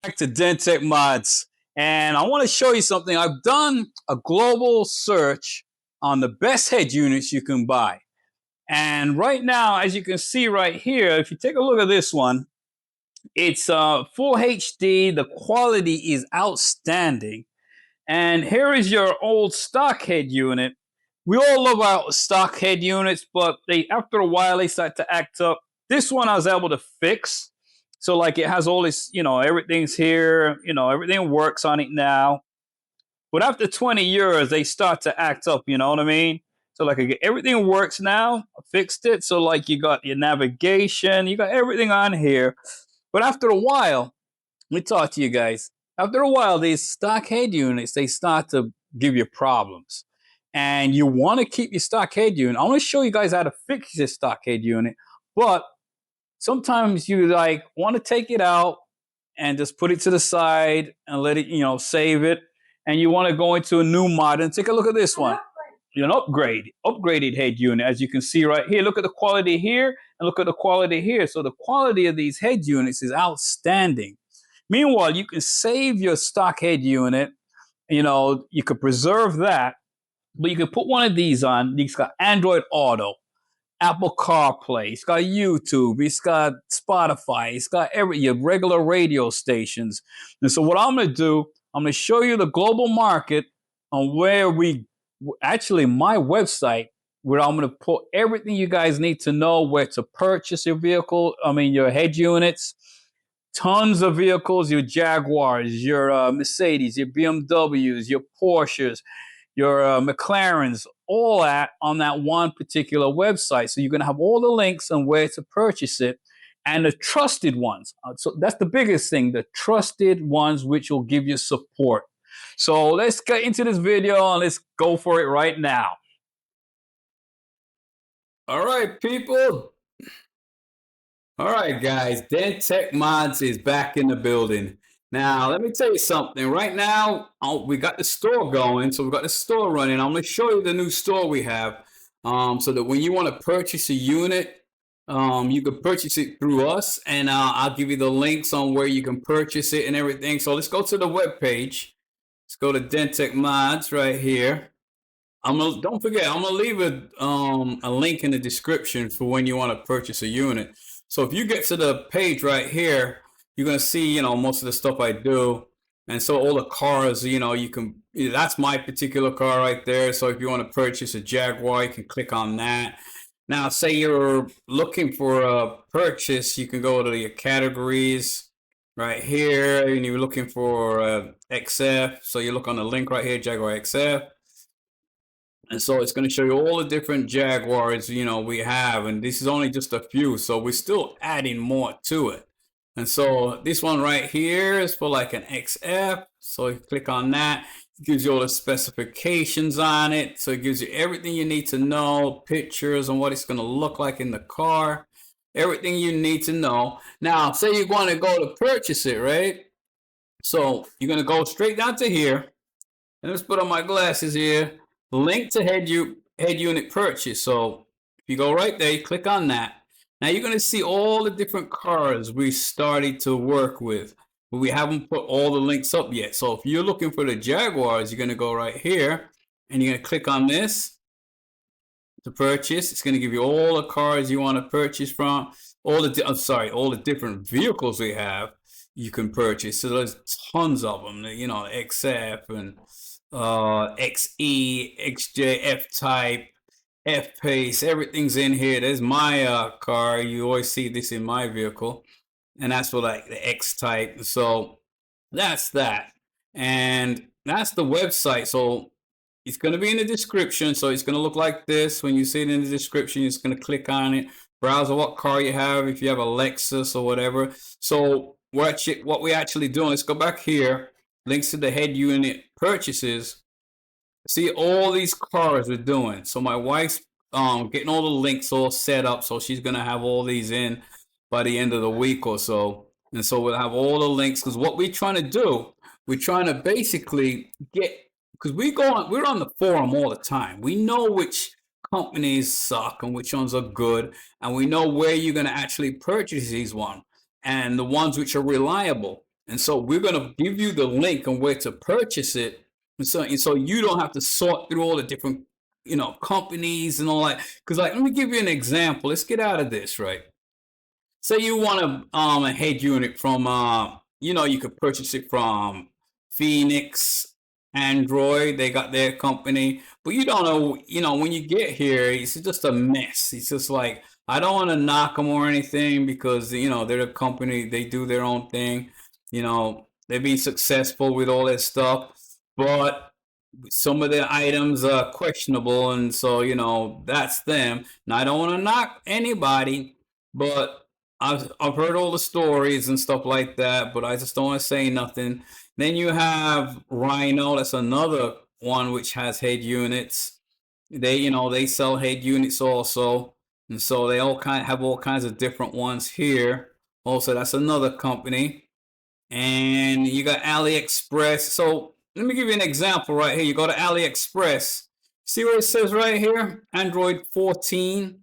Back to Dentech Mods, and I want to show you something. I've done a global search on the best head units you can buy. And right now, as you can see right here, if you take a look at this one, it's full HD. The quality is outstanding. And here is your old stock head unit. We all love our stock head units, but after a while they start to act up. This one I was able to fix. So like it has all this, everything's here, everything works on it now. But after 20 years, they start to act up, you know what I mean? So like everything works now. I fixed it. So like you got your navigation, you got everything on here. But after a while, let me talk to you guys. After a while, these stock head units, they start to give you problems. And you want to keep your stock head unit. I want to show you guys how to fix your stock head unit. But sometimes you like want to take it out and just put it to the side and let it, save it. And you want to go into a new model. Take a look at this one. An upgraded head unit, as you can see right here. Look at the quality here and look at the quality here. So the quality of these head units is outstanding. Meanwhile, you can save your stock head unit. You could preserve that, but you could put one of these on. It's got Android Auto, Apple CarPlay, it's got YouTube, it's got Spotify, it's got your regular radio stations. And so what I'm going to do, I'm going to show you the global market on where my website, where I'm going to put everything you guys need to know where to purchase your vehicle. Your head units, tons of vehicles, your Jaguars, your Mercedes, your BMWs, your Porsches, your McLarens, all that on that one particular website. So you're going to have all the links on where to purchase it and the trusted ones. So that's the biggest thing, the trusted ones, which will give you support. So let's get into this video and let's go for it right now. All right, people. All right, guys. Dentech Mods is back in the building. Now, let me tell you something. Right now, we got the store going. So we've got the store running. I'm going to show you the new store we have so that when you want to purchase a unit, you can purchase it through us. And I'll give you the links on where you can purchase it and everything. So let's go to the web page. Let's go to Dentech Mods right here. Don't forget, I'm gonna leave a link in the description for when you want to purchase a unit. So if you get to the page right here, you're gonna see, most of the stuff I do. And so all the cars, that's my particular car right there. So if you want to purchase a Jaguar, you can click on that. Now, say you're looking for a purchase, you can go to your categories right here, and you're looking for XF. So you look on the link right here, Jaguar XF. And so it's going to show you all the different Jaguars, we have. And this is only just a few. So we're still adding more to it. And so this one right here is for like an XF. So you click on that. It gives you all the specifications on it. So it gives you everything you need to know, pictures and what it's going to look like in the car. Everything you need to know. Now, say you want to go to purchase it, right? So you're going to go straight down to here. And let's put on my glasses here. Link to head unit purchase. So if you go right there, you click on that. Now you're going to see all the different cars we started to work with, but we haven't put all the links up yet. So if you're looking for the Jaguars, you're going to go right here and you're going to click on this to purchase. It's going to give you all the cars you want to purchase from, all the different vehicles we have you can purchase. So there's tons of them, XF and XE, XJ, F-Type, F-Pace, everything's in here. There's my car. You always see this in my vehicle. And that's for like the X-Type. So that's that. And that's the website. So it's going to be in the description. So it's going to look like this. When you see it in the description, it's going to click on it. Browse what car you have, if you have a Lexus or whatever. So what we actually doing, let's go back here. Links to the head unit purchases. See all these cars we're doing. So my wife's getting all the links all set up. So she's going to have all these in by the end of the week or so. And so we'll have all the links, because what we're trying to do, we're trying to basically get, because we're on the forum all the time. We know which companies suck and which ones are good. And we know where you're going to actually purchase these ones and the ones which are reliable. And so we're going to give you the link on where to purchase it. And so you don't have to sort through all the different, companies and all that. Because like, let me give you an example. Let's get out of this, right? Say you want a head unit from you could purchase it from Phoenix Android. They got their company, but you don't know, when you get here, it's just a mess. It's just like, I don't want to knock them or anything, because they're a company, they do their own thing. They've been successful with all that stuff, but some of the items are questionable, and so that's them. Now, I don't want to knock anybody, but I've heard all the stories and stuff like that, but I just don't want to say nothing. Then you have Rhino. That's another one which has head units. They sell head units also, and so they have all kinds of different ones here. Also, that's another company. And you got AliExpress. So let me give you an example right here. You go to AliExpress. See what it says right here? Android 14.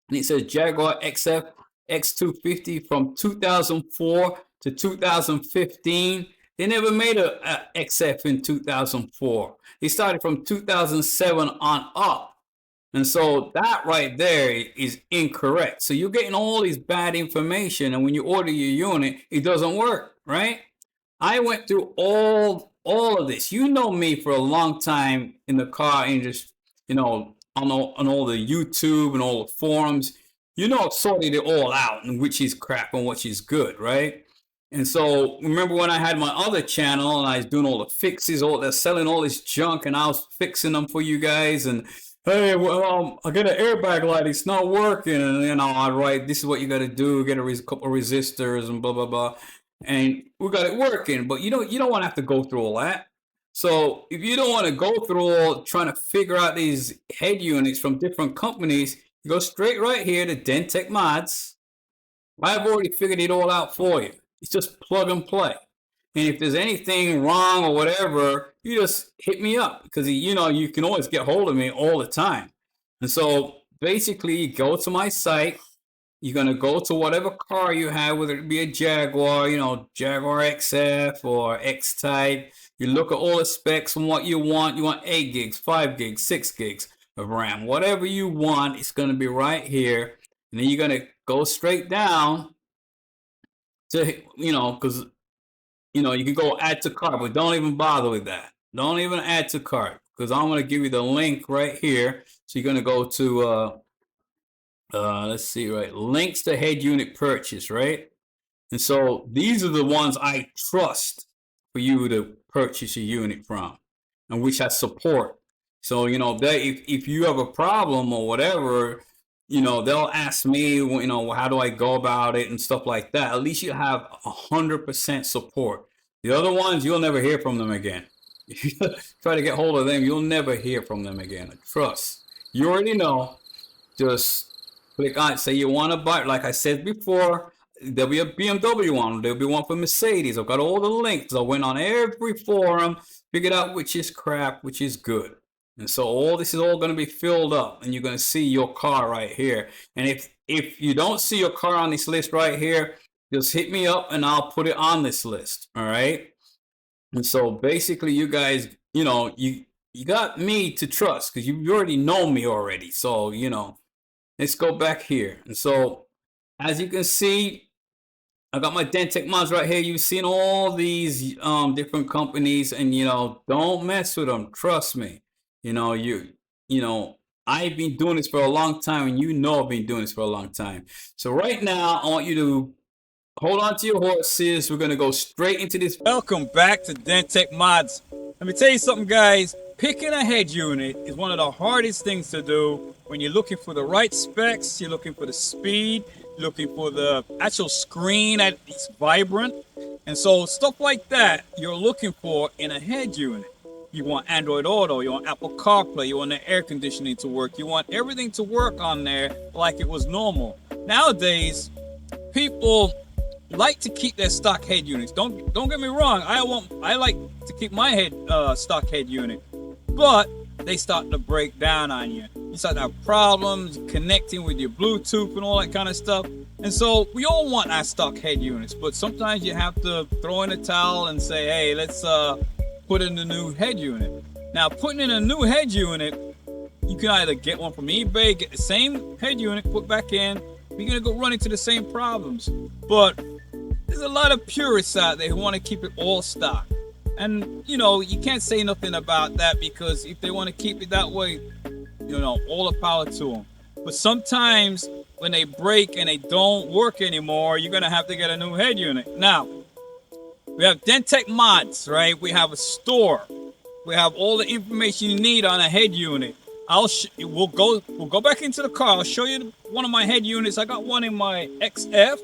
And it says Jaguar XF X250 from 2004 to 2015. They never made a XF in 2004. They started from 2007 on up. And so that right there is incorrect. So you're getting all this bad information, and when you order your unit, it doesn't work, right? I went through all of this. You know me for a long time in the car industry, on all the YouTube and all the forums. I've sorted it all out, and which is crap and which is good, right? And so remember when I had my other channel and I was doing all the fixes, they're selling all this junk, and I was fixing them for you guys. And hey, well, I get an airbag light, it's not working, and I write, this is what you got to do, get a couple of resistors and blah blah blah, and we got it working. But you don't want to have to go through all that. So if you don't want to go through all trying to figure out these head units from different companies, you go straight right here to Dentech Mods. I've already figured it all out for you. It's just plug and play. And if there's anything wrong or whatever, you just hit me up, because you can always get hold of me all the time. And so basically, you go to my site. You're going to go to whatever car you have, whether it be a Jaguar, Jaguar XF or X-Type. You look at all the specs and what you want. You want 8 gigs, 5 gigs, 6 gigs of RAM. Whatever you want, it's going to be right here. And then you're going to go straight down to, because, you can go add to cart, but don't even bother with that. Don't even add to cart, because I'm going to give you the link right here. So you're going to go to, let's see, right, links to head unit purchase, right? And so these are the ones I trust for you to purchase a unit from, and which has support. So, if you have a problem or whatever, they'll ask me, how do I go about it and stuff like that. At least you have 100% support. The other ones, you'll never hear from them again. If you try to get hold of them, you'll never hear from them again. Trust. You already know. Just click on it. Say you want to buy. Like I said before, there'll be a BMW one. There'll be one for Mercedes. I've got all the links. I went on every forum, figured out which is crap, which is good. And so all this is all going to be filled up, and you're going to see your car right here. And if you don't see your car on this list right here, just hit me up and I'll put it on this list. All right. And so basically, you guys, you got me to trust, because you already know me already. So, let's go back here. And so as you can see, I got my Dentech Mods right here. You've seen all these different companies, and don't mess with them. Trust me. I've been doing this for a long time, and I've been doing this for a long time. So right now, I want you to hold on to your horses. We're going to go straight into this. Welcome back to Dentech Mods. Let me tell you something, guys. Picking a head unit is one of the hardest things to do when you're looking for the right specs, you're looking for the speed, looking for the actual screen that is vibrant. And so stuff like that you're looking for in a head unit. You want Android Auto, you want Apple CarPlay, you want the air conditioning to work, you want everything to work on there like it was normal. Nowadays, people like to keep their stock head units. Don't get me wrong, I like to keep my stock head unit, but they start to break down on you. You start to have problems connecting with your Bluetooth and all that kind of stuff. And so we all want our stock head units, but sometimes you have to throw in a towel and say, hey, let's put in a new head unit. Now, putting in a new head unit, you can either get one from eBay, get the same head unit, put back in, you're gonna go run into the same problems. But there's a lot of purists out there who want to keep it all stock. And you can't say nothing about that, because if they want to keep it that way, all the power to them. But sometimes when they break and they don't work anymore, you're gonna have to get a new head unit. Now, we have Dentech Mods, right? We have a store. We have all the information you need on a head unit. We'll go back into the car. I'll show you one of my head units. I got one in my XF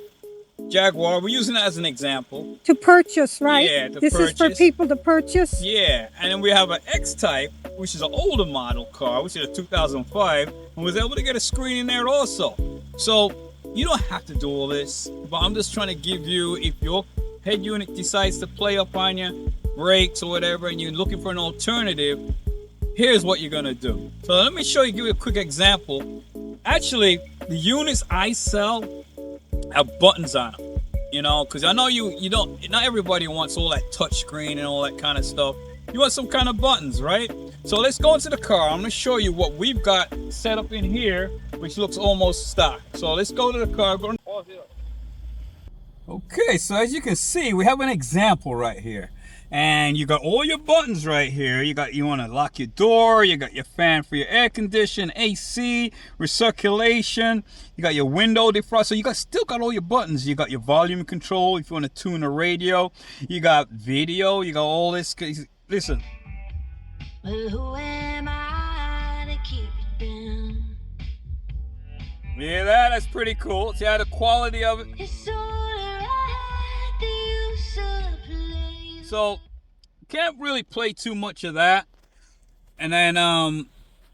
Jaguar. We're using that as an example. To purchase, right? Yeah, this is for people to purchase? Yeah, and then we have an X-Type, which is an older model car, which is a 2005, and was able to get a screen in there also. So you don't have to do all this, but I'm just trying to give you, if your head unit decides to play up on you, brakes or whatever, and you're looking for an alternative, here's what you're gonna do. So let me give you a quick example. Actually, the units I sell have buttons on them, because I know you don't, not everybody wants all that touch screen and all that kind of stuff. You want some kind of buttons, right? So let's go into the car. I'm gonna show you what we've got set up in here, which looks almost stock. So let's go to the car. Okay, so as you can see, we have an example right here. And you got all your buttons right here. You want to lock your door, you got your fan for your air condition, AC, recirculation, you got your window defrost. So still got all your buttons. You got your volume control if you want to tune the radio. You got video, you got all this. Listen. Well, who am I to keep it down? Yeah, that's pretty cool. See how the quality of it. It's all right, the use of place. So can't really play too much of that, and then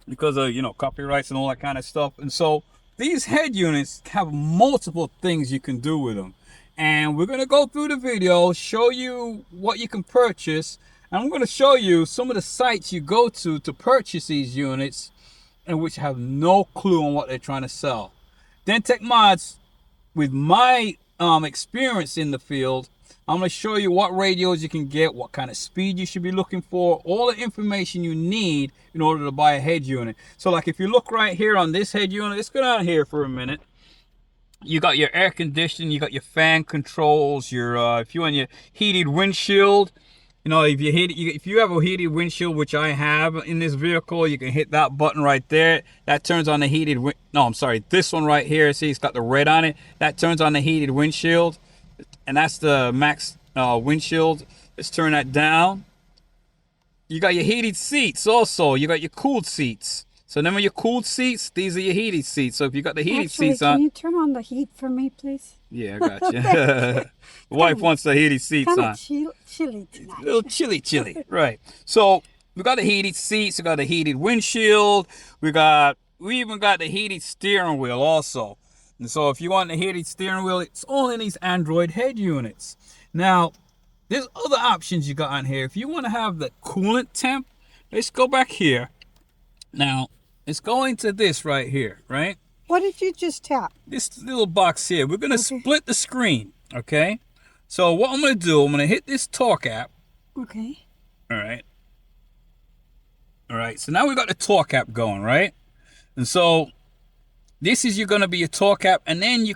because of copyrights and all that kind of stuff. And so these head units have multiple things you can do with them, and we're going to go through the video, show you what you can purchase, and I'm going to show you some of the sites you go to purchase these units, and which have no clue on what they're trying to sell. Dentech Mods, with my experience in the field, I'm going to show you what radios you can get, what kind of speed you should be looking for, all the information you need in order to buy a head unit. So like if you look right here on this head unit, let's go down here for a minute. You got your air conditioning, you got your fan controls, your if you want your heated windshield. If you have a heated windshield, which I have in this vehicle, you can hit that button right there. That turns on the heated this one right here. See, it's got the red on it. That turns on the heated windshield. And that's the max windshield. Let's turn that down. You got your heated seats also. You got your cooled seats. So remember your cooled seats? These are your heated seats. So if you got the heated seats on. Can you turn on the heat for me, please? Yeah, I got you. The wife wants the heated seats on. Kind of chilly tonight. A little chilly. Right. So we got the heated seats. We got the heated windshield. We even got the heated steering wheel also. And so if you want the heated steering wheel, it's all in these Android head units. Now, there's other options you got on here. If you want to have the coolant temp, let's go back here. Now, let's go into this right here, right? What did you just tap? This little box here. We're going to split the screen, okay? So what I'm going to do, I'm going to hit this Talk app. Okay. All right. So now we got the Talk app going, right? And so this is going to be your Talk app, and then you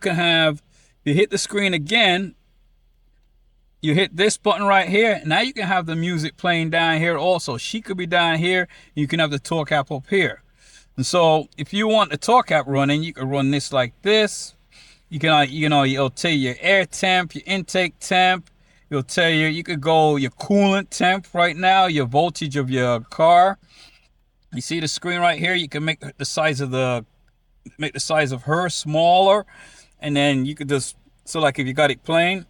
hit the screen again, you hit this button right here. Now you can have the music playing down here also. She could be down here. You can have the Talk app up here. And so if you want the Talk app running, you can run this like this. You can, it'll tell you your air temp, your intake temp. It'll tell you, you could go your coolant temp right now, your voltage of your car. You see the screen right here? You can make the size of her smaller, and then you could just, so like if you got it playing,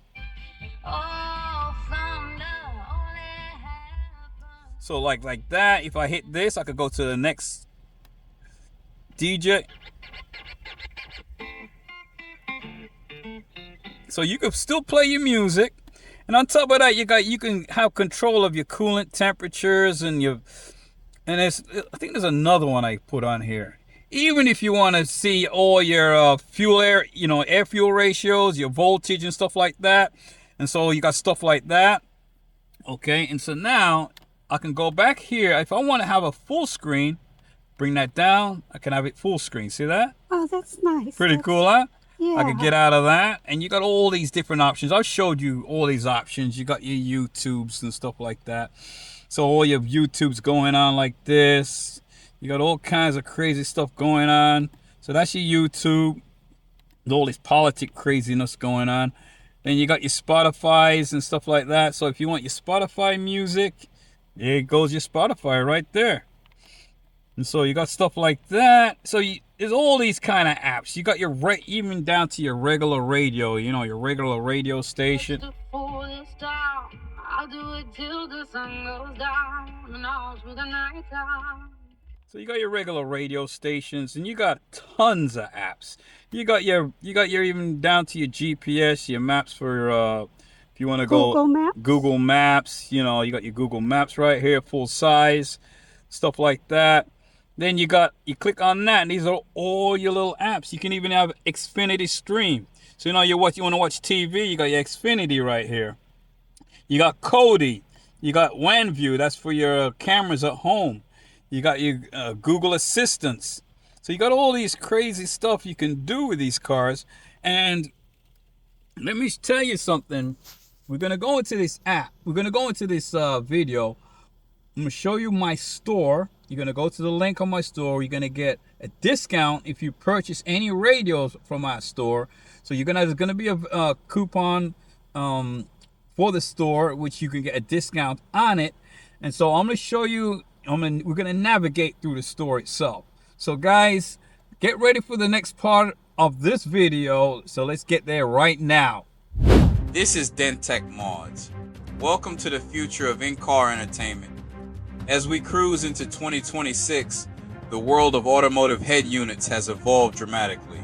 so like that, if I hit this, I could go to the next DJ. So you can still play your music, and on top of that, you can have control of your coolant temperatures and I think there's another one I put on here. even if you want to see all your fuel air, air fuel ratios, your voltage and stuff like that. And so you got stuff like that. Okay, and so now I can go back here. If I want to have a full screen, bring that down. I can have it full screen. See that? Oh, that's nice. Pretty cool, huh? Yeah. I could get out of that. And you got all these different options. I showed you all these options. You got your YouTubes and stuff like that. So all your YouTubes going on like this. You got all kinds of crazy stuff going on. So that's your YouTube. All this politic craziness going on. Then you got your Spotify's and stuff like that. So if you want your Spotify music, there goes your Spotify right there. And so you got stuff like that. So there's all these kind of apps. You got your even down to your regular radio, your regular radio station. I'll do it till the sun goes down and all through the night time. So you got your regular radio stations, and you got tons of apps. You got your even down to your GPS, your maps for if you want to go Google Maps. Google Maps. You got your Google Maps right here, full size, stuff like that. Then you click on that, and these are all your little apps. You can even have Xfinity Stream. So you want to watch TV, you got your Xfinity right here. You got Kodi, you got OneView, that's for your cameras at home. You got your Google Assistants. So you got all these crazy stuff you can do with these cars. And let me tell you something. We're going to go into this app. We're going to go into this video. I'm going to show you my store. You're going to go to the link on my store. You're going to get a discount if you purchase any radios from my store. So there's going to be a coupon for the store, which you can get a discount on it. And so I'm going to show you, we're going to navigate through the store itself. So guys, get ready for the next part of this video. So let's get there right now. This is Dentech Mods. Welcome to the future of in-car entertainment. As we cruise into 2026, the world of automotive head units has evolved dramatically.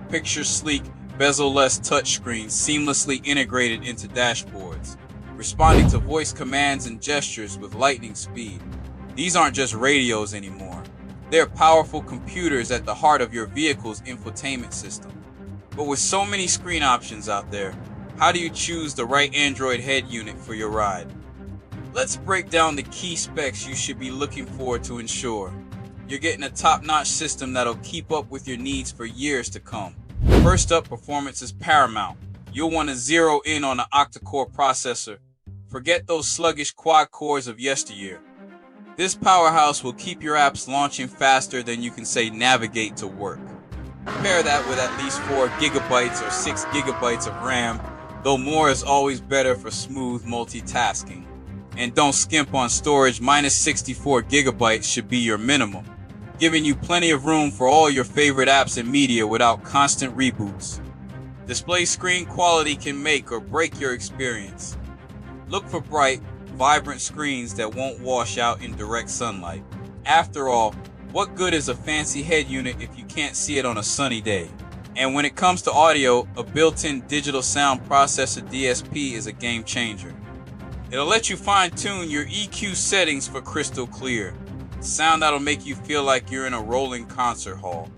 Picture sleek, bezel-less touchscreens seamlessly integrated into dashboards, responding to voice commands and gestures with lightning speed. These aren't just radios anymore. They're powerful computers at the heart of your vehicle's infotainment system. But with so many screen options out there, how do you choose the right Android head unit for your ride? Let's break down the key specs you should be looking for to ensure you're getting a top-notch system that'll keep up with your needs for years to come. First up, performance is paramount. You'll want to zero in on an octa-core processor. Forget those sluggish quad cores of yesteryear. This powerhouse will keep your apps launching faster than you can say navigate to work. Pair that with at least 4 gigabytes or 6 gigabytes of RAM, though more is always better for smooth multitasking. And don't skimp on storage, minus 64 gigabytes should be your minimum, giving you plenty of room for all your favorite apps and media without constant reboots. Display screen quality can make or break your experience. Look for bright, vibrant screens that won't wash out in direct sunlight. After all, what good is a fancy head unit if you can't see it on a sunny day? And when it comes to audio, a built-in digital sound processor DSP is a game changer. It'll let you fine-tune your EQ settings for crystal clear sound that'll make you feel like you're in a rolling concert hall.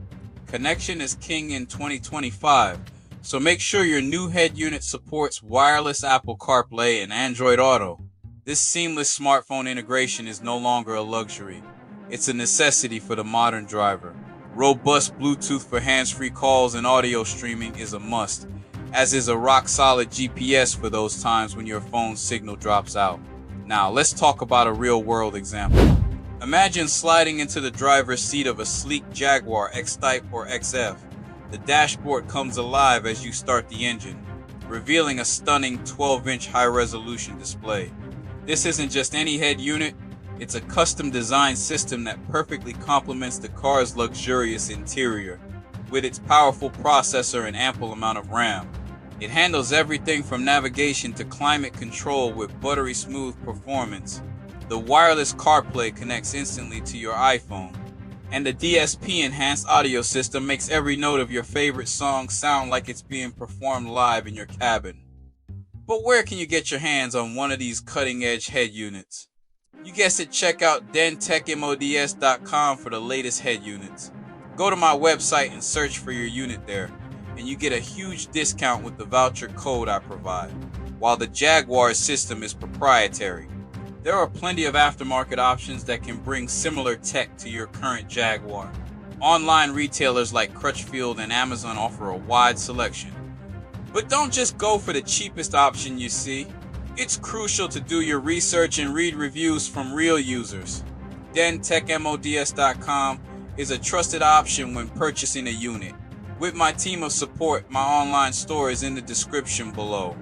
Connection is king in 2025, so make sure your new head unit supports wireless Apple CarPlay and Android Auto. This seamless smartphone integration is no longer a luxury. It's a necessity for the modern driver. Robust Bluetooth for hands-free calls and audio streaming is a must, as is a rock-solid GPS for those times when your phone's signal drops out. Now, let's talk about a real-world example. Imagine sliding into the driver's seat of a sleek Jaguar X-Type or XF. The dashboard comes alive as you start the engine, revealing a stunning 12-inch high-resolution display. This isn't just any head unit, it's a custom-designed system that perfectly complements the car's luxurious interior. With its powerful processor and ample amount of RAM, it handles everything from navigation to climate control with buttery smooth performance. The wireless CarPlay connects instantly to your iPhone, and the DSP enhanced audio system makes every note of your favorite song sound like it's being performed live in your cabin. But where can you get your hands on one of these cutting-edge head units? You guessed it, check out dentechmods.com for the latest head units. Go to my website and search for your unit there, and you get a huge discount with the voucher code I provide. While the Jaguar system is proprietary, there are plenty of aftermarket options that can bring similar tech to your current Jaguar. Online retailers like Crutchfield and Amazon offer a wide selection. But don't just go for the cheapest option you see. It's crucial to do your research and read reviews from real users. dentechmods.com is a trusted option when purchasing a unit. With my team of support, my online store is in the description below.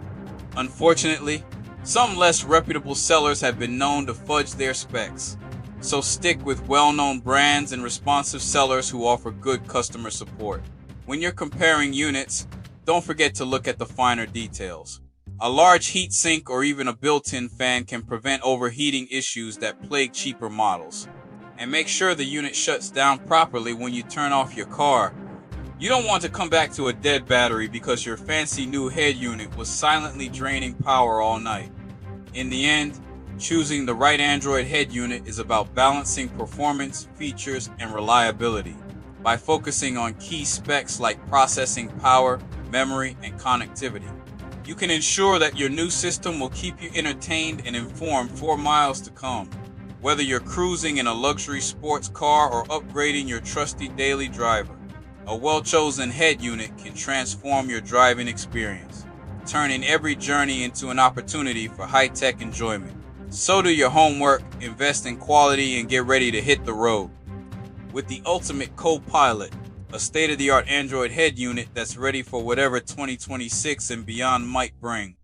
Unfortunately, some less reputable sellers have been known to fudge their specs. So stick with well-known brands and responsive sellers who offer good customer support. When you're comparing units, don't forget to look at the finer details. A large heatsink or even a built-in fan can prevent overheating issues that plague cheaper models. And make sure the unit shuts down properly when you turn off your car. You don't want to come back to a dead battery because your fancy new head unit was silently draining power all night. In the end, choosing the right Android head unit is about balancing performance, features, and reliability. By focusing on key specs like processing power, memory, and connectivity, you can ensure that your new system will keep you entertained and informed for miles to come. Whether you're cruising in a luxury sports car or upgrading your trusty daily driver, a well-chosen head unit can transform your driving experience, turning every journey into an opportunity for high-tech enjoyment. So do your homework, invest in quality, and get ready to hit the road. With the ultimate co-pilot, a state-of-the-art Android head unit that's ready for whatever 2026 and beyond might bring.